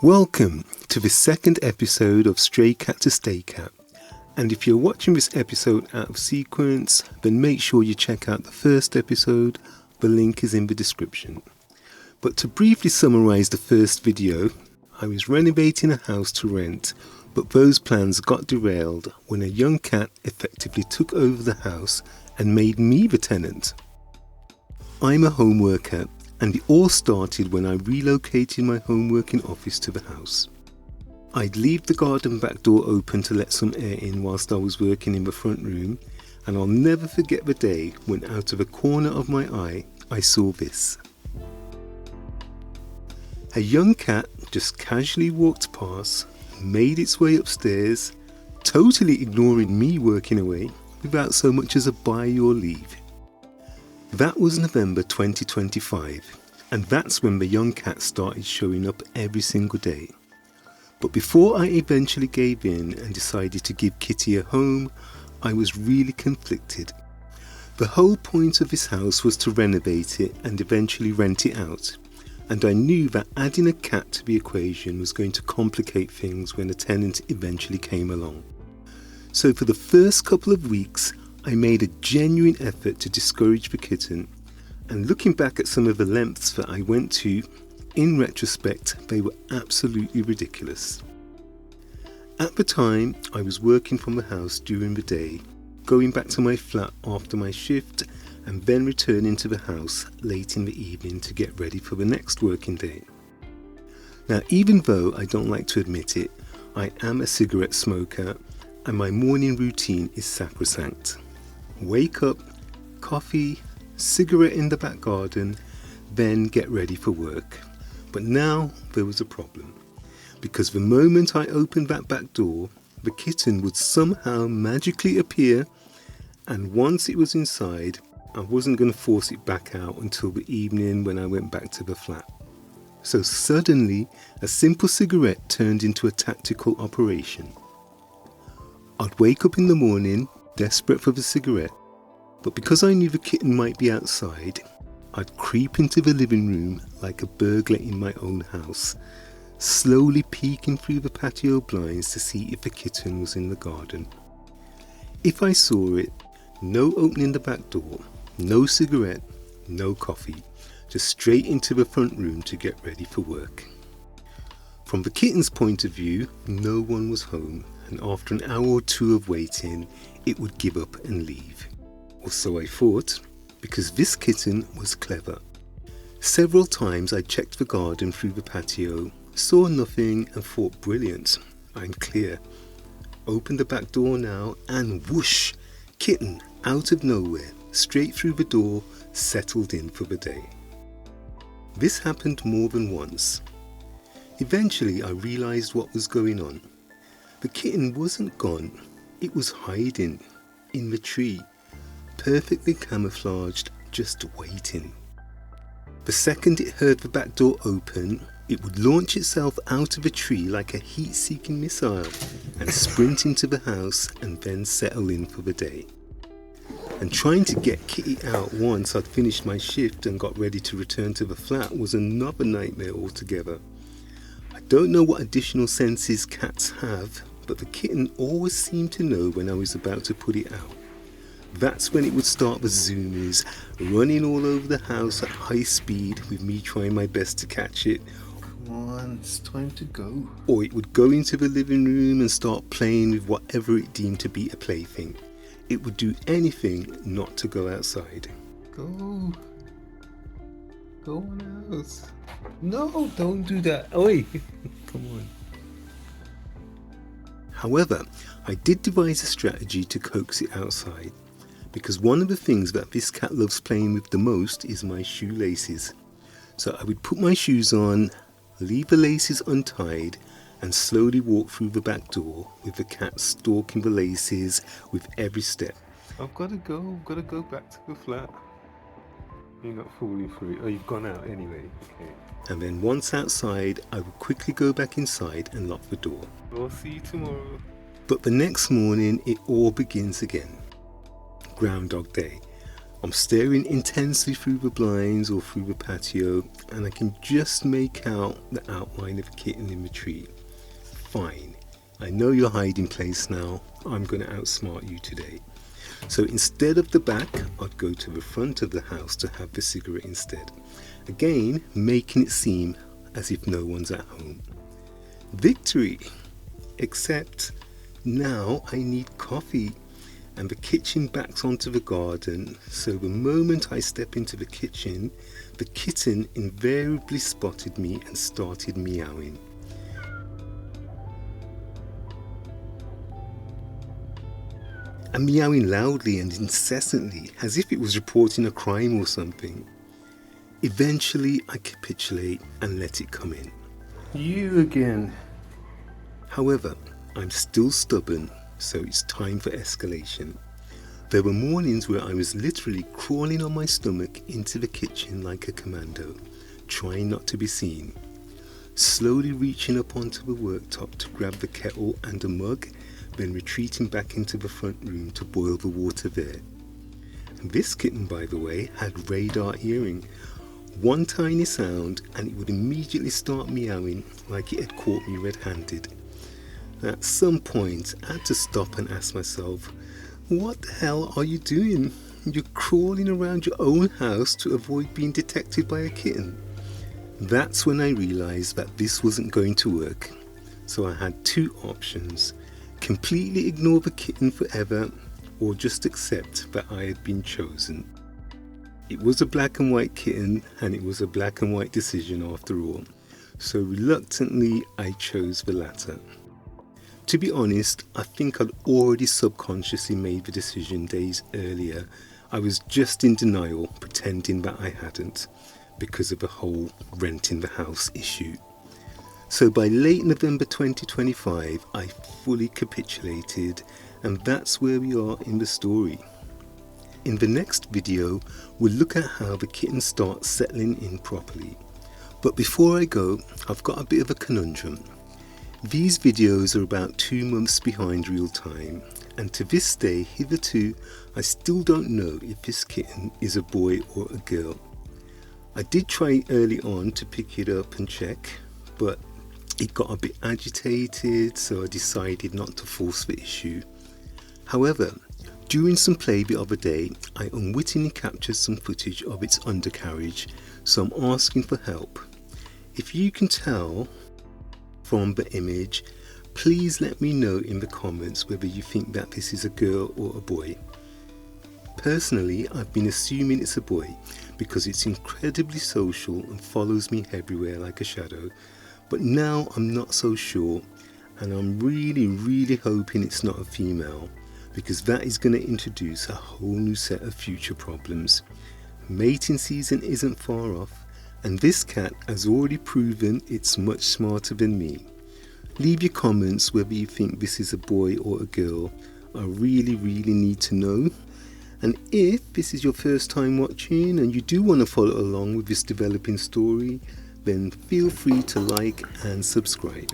Welcome to the second episode of Stray Cat to Stay Cat. And if you're watching this episode out of sequence, then make sure you check out the first episode. The link is in the description. But to briefly summarise the first video, I was renovating a house to rent, but those plans got derailed when a young cat effectively took over the house and made me the tenant. I'm a home worker, and it all started when I relocated my home working office to the house. I'd leave the garden back door open to let some air in whilst I was working in the front room, and I'll never forget the day when out of a corner of my eye I saw this. A young cat just casually walked past, made its way upstairs, totally ignoring me working away without so much as a bye or leave. That was November 2025, and that's when the young cat started showing up every single day. But before I eventually gave in and decided to give Kitty a home, I was really conflicted. The whole point of this house was to renovate it and eventually rent it out, and I knew that adding a cat to the equation was going to complicate things when a tenant eventually came along. So for the first couple of weeks, I made a genuine effort to discourage the kitten, and looking back at some of the lengths that I went to, in retrospect, they were absolutely ridiculous. At the time, I was working from the house during the day, going back to my flat after my shift, and then returning to the house late in the evening to get ready for the next working day. Now, even though I don't like to admit it, I am a cigarette smoker, and my morning routine is sacrosanct. Wake up, coffee, cigarette in the back garden, then get ready for work. But now there was a problem, because the moment I opened that back door, the kitten would somehow magically appear, and once it was inside, I wasn't going to force it back out until the evening when I went back to the flat. So suddenly, a simple cigarette turned into a tactical operation. I'd wake up in the morning, desperate for the cigarette, but because I knew the kitten might be outside, I'd creep into the living room like a burglar in my own house, slowly peeking through the patio blinds to see if the kitten was in the garden. If I saw it, no opening the back door, no cigarette, no coffee, just straight into the front room to get ready for work. From the kitten's point of view, no one was home, and after an hour or two of waiting, it would give up and leave. Or so I thought, because this kitten was clever. Several times I checked the garden through the patio, saw nothing and thought, brilliant, I'm clear. Opened the back door now and whoosh, kitten out of nowhere, straight through the door, settled in for the day. This happened more than once. Eventually I realised what was going on. The kitten wasn't gone, it was hiding in the tree, perfectly camouflaged, just waiting. The second it heard the back door open, it would launch itself out of the tree like a heat-seeking missile and sprint into the house and then settle in for the day. And trying to get Kitty out once I'd finished my shift and got ready to return to the flat was another nightmare altogether. I don't know what additional senses cats have, but the kitten always seemed to know when I was about to put it out. That's when it would start the zoomies, running all over the house at high speed with me trying my best to catch it. Come on, it's time to go. Or it would go into the living room and start playing with whatever it deemed to be a plaything. It would do anything not to go outside. Go on out. No, don't do that. Oi, come on. However, I did devise a strategy to coax it outside, because one of the things that this cat loves playing with the most is my shoelaces. So I would put my shoes on, leave the laces untied, and slowly walk through the back door with the cat stalking the laces with every step. I've got to go back to the flat. You're not fooling through it. Oh, you've gone out anyway. Okay. And then once outside, I would quickly go back inside and lock the door. I'll see you tomorrow. But the next morning, it all begins again. Groundhog Day. I'm staring intensely through the blinds or through the patio, and I can just make out the outline of a kitten in the tree. Fine, I know your hiding place now. I'm going to outsmart you today. So instead of the back, I'd go to the front of the house to have the cigarette instead. Again, making it seem as if no one's at home. Victory! Except now I need coffee, and the kitchen backs onto the garden, so the moment I step into the kitchen, the kitten invariably spotted me and started meowing. And meowing loudly and incessantly, as if it was reporting a crime or something. Eventually I capitulate and let it come in. You again. However, I'm still stubborn, so it's time for escalation. There were mornings where I was literally crawling on my stomach into the kitchen like a commando, trying not to be seen. Slowly reaching up onto the worktop to grab the kettle and a mug, then retreating back into the front room to boil the water there. And this kitten, by the way, had radar hearing. One tiny sound and it would immediately start meowing like it had caught me red-handed. At some point, I had to stop and ask myself, what the hell are you doing? You're crawling around your own house to avoid being detected by a kitten. That's when I realised that this wasn't going to work. So I had two options: completely ignore the kitten forever, or just accept that I had been chosen. It was a black and white kitten, and it was a black and white decision after all. So reluctantly, I chose the latter. To be honest, I think I'd already subconsciously made the decision days earlier. I was just in denial, pretending that I hadn't, because of the whole renting the house issue. So by late November 2025, I fully capitulated, and that's where we are in the story. In the next video, we'll look at how the kitten starts settling in properly. But before I go, I've got a bit of a conundrum. These videos are about 2 months behind real time, and to this day, hitherto, I still don't know if this kitten is a boy or a girl. I did try early on to pick it up and check, but it got a bit agitated, so I decided not to force the issue. However, during some play the other day, I unwittingly captured some footage of its undercarriage, so I'm asking for help. If you can tell from the image, please let me know in the comments whether you think that this is a girl or a boy. Personally, I've been assuming it's a boy because it's incredibly social and follows me everywhere like a shadow, but now I'm not so sure, and I'm really hoping it's not a female, because that is going to introduce a whole new set of future problems. Mating season isn't far off, and this cat has already proven it's much smarter than me. Leave your comments whether you think this is a boy or a girl. I really need to know. And if this is your first time watching and you do want to follow along with this developing story, then feel free to like and subscribe.